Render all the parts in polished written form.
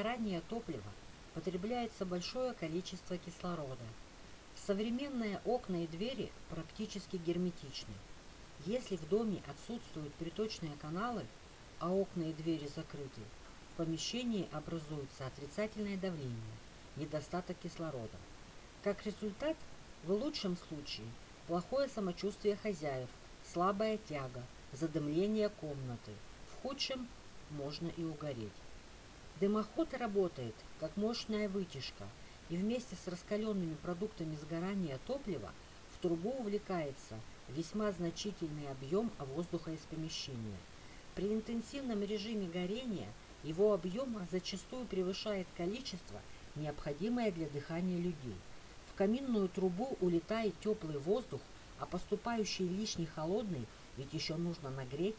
сгорания топлива потребляется большое количество кислорода. Современные окна и двери практически герметичны. Если в доме отсутствуют приточные каналы, а окна и двери закрыты, в помещении образуется отрицательное давление, недостаток кислорода. Как результат, в лучшем случае плохое самочувствие хозяев, слабая тяга, задымление комнаты, в худшем можно и угореть. Дымоход работает как мощная вытяжка, и вместе с раскаленными продуктами сгорания топлива в трубу увлекается весьма значительный объем воздуха из помещения. При интенсивном режиме горения его объем зачастую превышает количество, необходимое для дыхания людей. В каминную трубу улетает теплый воздух, а поступающий лишний холодный ведь еще нужно нагреть.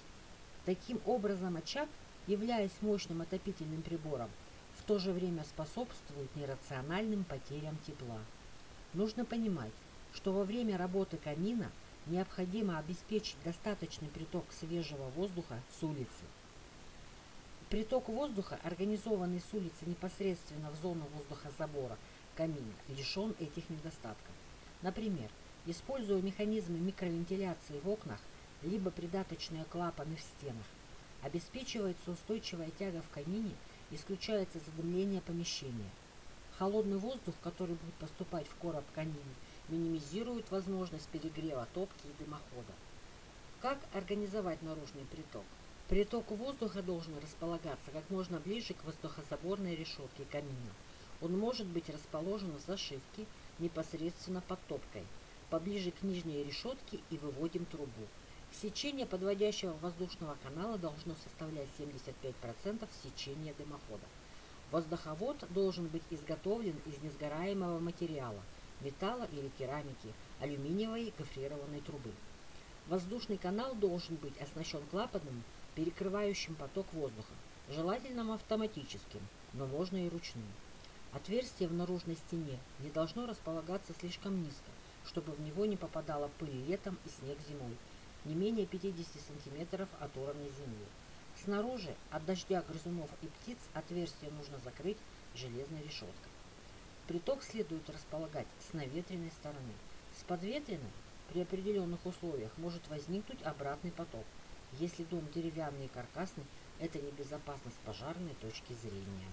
Таким образом, очаг, являясь мощным отопительным прибором, в то же время способствует нерациональным потерям тепла. Нужно понимать, что во время работы камина необходимо обеспечить достаточный приток свежего воздуха с улицы. Приток воздуха, организованный с улицы непосредственно в зону воздухозабора камина, лишен этих недостатков. Например, используя механизмы микровентиляции в окнах, либо придаточные клапаны в стенах, обеспечивается устойчивая тяга в камине, исключается задымление помещения. Холодный воздух, который будет поступать в короб камина, минимизирует возможность перегрева топки и дымохода. Как организовать наружный приток? Приток воздуха должен располагаться как можно ближе к воздухозаборной решетке камина. Он может быть расположен в зашивке непосредственно под топкой, поближе к нижней решетке, и выводим трубу. Сечение подводящего воздушного канала должно составлять 75% сечения дымохода. Воздуховод должен быть изготовлен из несгораемого материала, металла или керамики, алюминиевой гофрированной трубы. Воздушный канал должен быть оснащен клапаном, перекрывающим поток воздуха, желательно автоматическим, но можно и ручным. Отверстие в наружной стене не должно располагаться слишком низко, чтобы в него не попадала пыль летом и снег зимой, не менее 50 см от уровня земли. Снаружи, от дождя, грызунов и птиц, отверстие нужно закрыть железной решеткой. Приток следует располагать с наветренной стороны. С подветренной при определенных условиях может возникнуть обратный поток. Если дом деревянный и каркасный, это небезопасно с пожарной точки зрения.